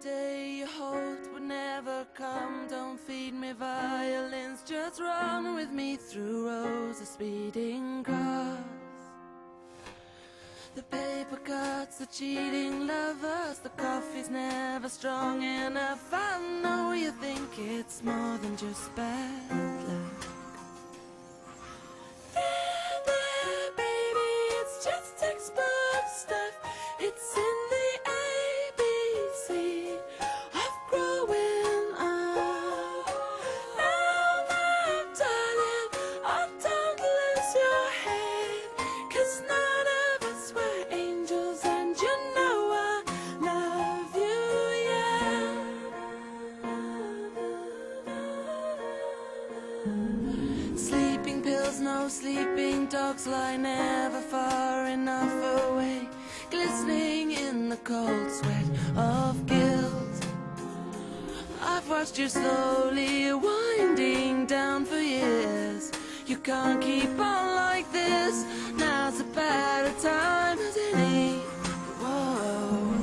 day you hoped would never come. Don't feed me violins, just run with me through rows of speeding cars. The paper cuts, the cheating lovers, the coffee's never strong enough. I know you think it's more than just bad luck. There, baby, it's just textbook stuff. It's in the ABC of growing up. Now, my darling, oh, don't lose your head, 'cause none of us were angels, and you know I love you, yeah. Sleeping pills, no sleeping dogs lie never far enough away, glistening in the cold sweat of guilt. I've watched you slowly winding down for years. You can't keep on like this. Now's a better time as any. Whoa.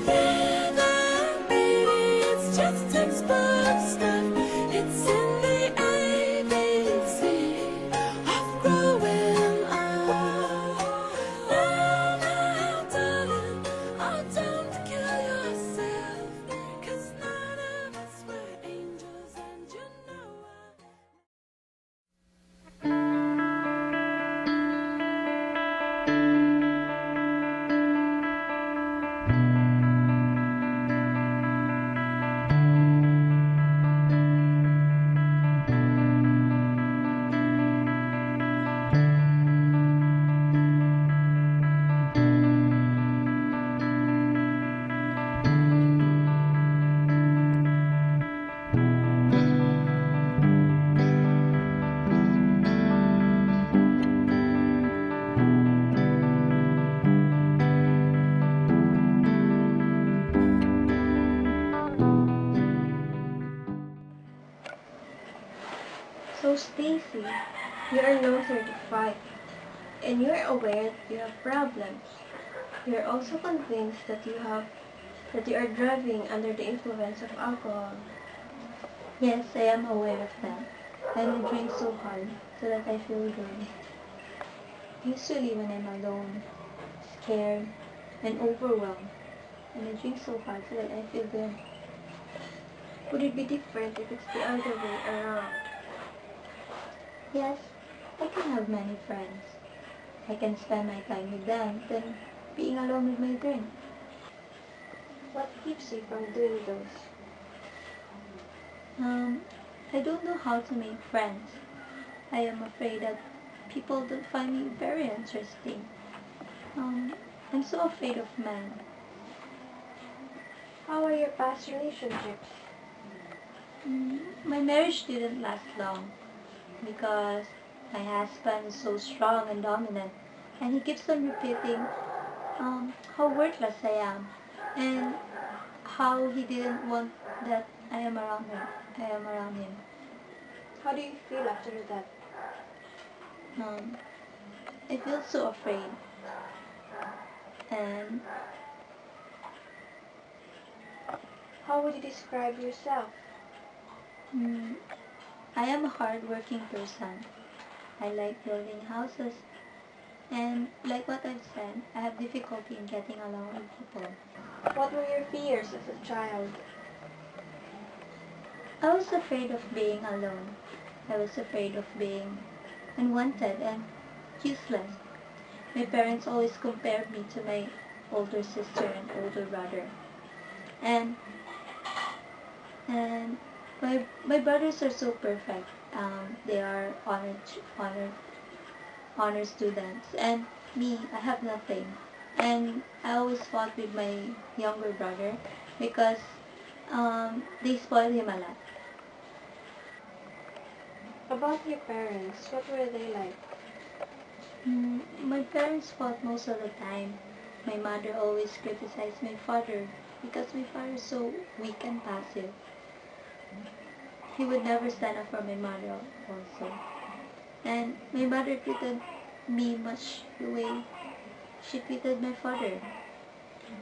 There, baby, it's just textbook stuff. It's in the ABC of growing up. Now, darling, oh, don't kill yourself, 'cause none of us were angels, and you know I. So Stacy, you are now 35, and you are aware that you have problems. You are also convinced that you are driving under the influence of alcohol. Yes, I am aware of that. I only drink so hard so that I feel good. Usually when I'm alone, scared, and overwhelmed, and I drink so hard so that I feel good. Would it be different if it's the other way around? Yes, I can have many friends. I can spend my time with them than being alone with my drink. What keeps you from doing those? I don't know how to make friends. I am afraid that people don't find me very interesting. I'm so afraid of men. How are your past relationships? My marriage didn't last long because my husband is so strong and dominant, and he keeps on repeating how worthless I am and how he didn't want that I am around him. How do you feel after that? I feel so afraid, and How would you describe yourself? I am a hard-working person. I like building houses, and like what I've said, I have difficulty in getting along with people. What were your fears as a child? I was afraid of being alone. I was afraid of being unwanted and useless. My parents always compared me to my older sister and older brother. And my brothers are so perfect. They are honor students, and me, I have nothing. And I always fought with my younger brother because they spoil him a lot. About your parents, what were they like? My parents fought most of the time. My mother always criticized my father because my father is so weak and passive. He would never stand up for my mother also. And my mother treated me much the way she treated my father.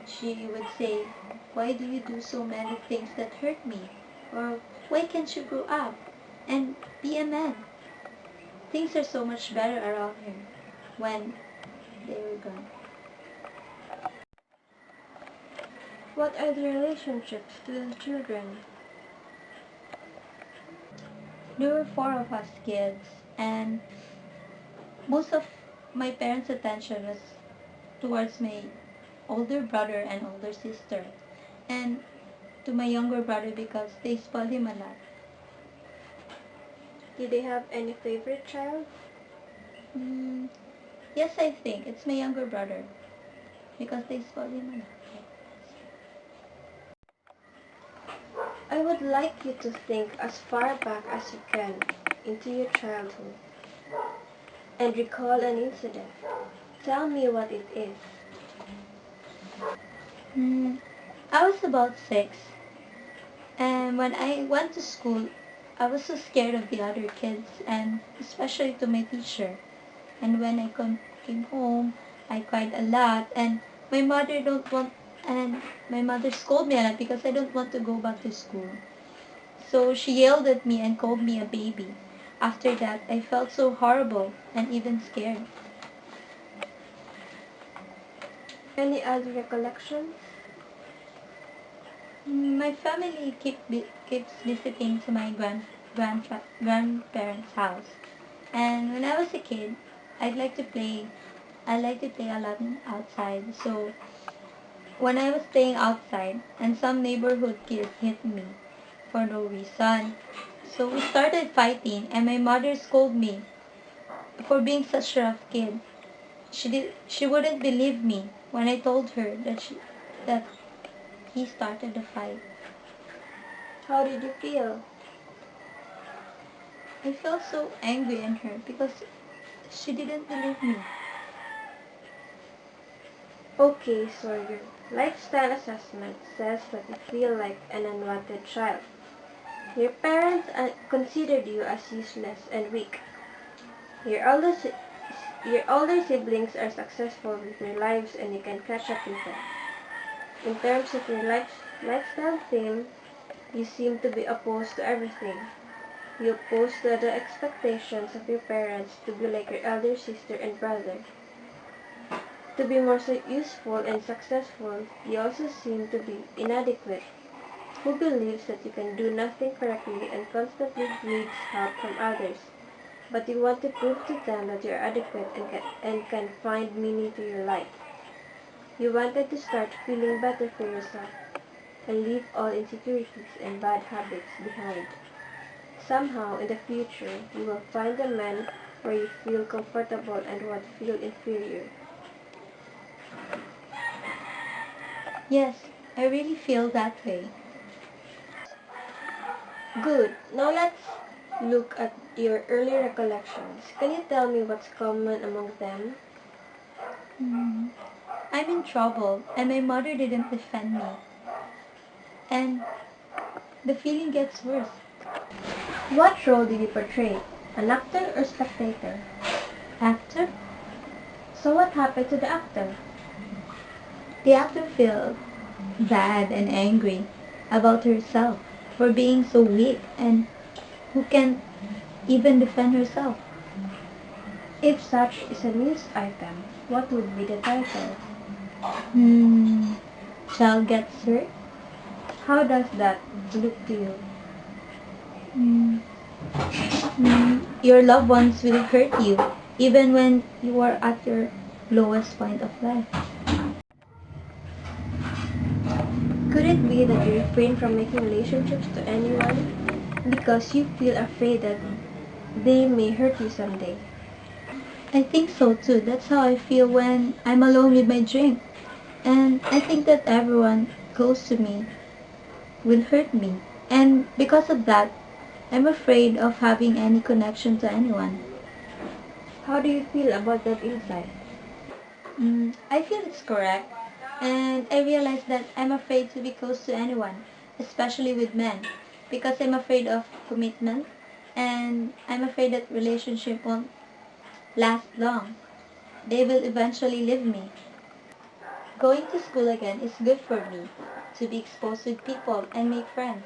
She would say, "Why do you do so many things that hurt me?" Or, "Why can't you grow up and be a man?" Things are so much better around him when they were gone. What are the relationships to the children? There were four of us kids, and most of my parents' attention was towards my older brother and older sister, and to my younger brother because they spoiled him a lot. Do they have any favorite child? Mm, yes, I think it's my younger brother because they spoiled him a lot. I would like you to think as far back as you can into your childhood and recall an incident. Tell me what it is. Mm, I was about 6, and when I went to school, I was so scared of the other kids, and especially to my teacher. And when I came home, I cried a lot, and my mother don't want, and my mother scolded me a lot because I don't want to go back to school. So she yelled at me and called me a baby. After that, I felt so horrible and even scared. Any other recollections? My family keeps visiting to my grandparents' house. And when I was a kid, I'd like to play. I like to play a lot outside. So when I was playing outside, and some neighborhood kids hit me for no reason, so we started fighting, and my mother scolded me for being such a rough kid. She wouldn't believe me when I told her that he started the fight. How did you feel? I felt so angry in her because she didn't believe me. Okay, so your lifestyle assessment says that you feel like an unwanted child. Your parents considered you as useless and weak. Your older, si- your older siblings are successful with their lives and you can catch up with them. In terms of your lifestyle theme, you seem to be opposed to everything. You oppose to the expectations of your parents to be like your elder sister and brother. To be more useful and successful, you also seem to be inadequate, who believes that you can do nothing correctly and constantly needs help from others. But you want to prove to them that you're adequate and can find meaning to your life. You wanted to start feeling better for yourself and leave all insecurities and bad habits behind. Somehow, in the future, you will find a man where you feel comfortable and won't feel inferior. Yes, I really feel that way. Good. Now let's look at your early recollections. Can you tell me what's common among them? Mm, I'm in trouble, and my mother didn't defend me. And the feeling gets worse. What role did you portray? An actor or spectator? Actor? So what happened to the actor? The actor felt bad and angry about herself for being so weak and who can't even defend herself. If such is a news item, what would be the title? Hmm, child gets hurt? How does that look to you? Hmm, your loved ones will hurt you even when you are at your lowest point of life. Could it be that you refrain from making relationships to anyone because you feel afraid that they may hurt you someday? I think so too. That's how I feel when I'm alone with my drink. And I think that everyone close to me will hurt me. And because of that, I'm afraid of having any connection to anyone. How do you feel about that insight? I feel it's correct. And I realize that I'm afraid to be close to anyone, especially with men, because I'm afraid of commitment and I'm afraid that relationship won't last long. They will eventually leave me. Going to school again is good for me, to be exposed with people and make friends.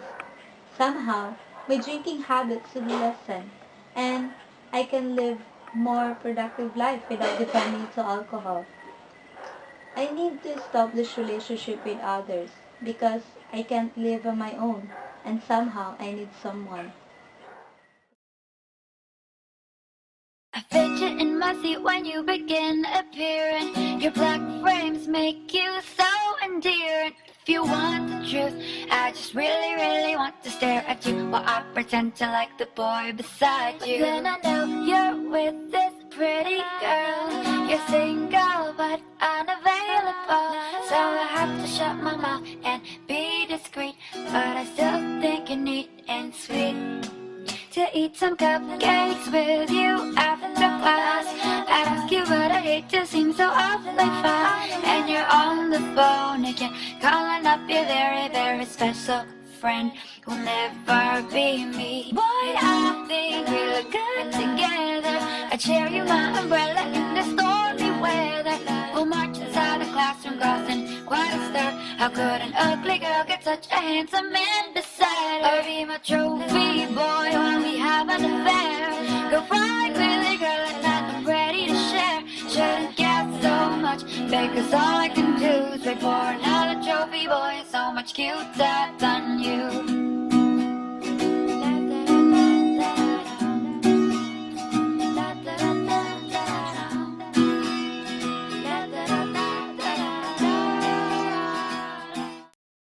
Somehow, my drinking habits will lessen, and I can live more productive life without depending to alcohol. I need to establish relationship with others because I can't live on my own, and somehow I need someone. I fidget in my seat when you begin appearing. Your black frames make you so endearing. If you want the truth, I just really, really want to stare at you while I pretend to like the boy beside you. But then I know you're with this pretty girl. You're single but unavailable, so I have to shut my mouth and be discreet. But I still think you're neat and sweet. To eat some cupcakes with you after class. I'd ask you, but I hate to seem so awfully fast. And you're on the phone again, calling up your very, very special friend who'll never be me. Boy, I think we look good together. I share you my umbrella in the stormy weather. We'll march inside the classroom, causing quite a stir. How could an ugly girl get such a handsome man beside her? Or be my trophy boy while we have an affair. Go fly, really girl, at night I'm ready to share. Shouldn't get so much, because all I can do is wait for another trophy boy so much cuter than you.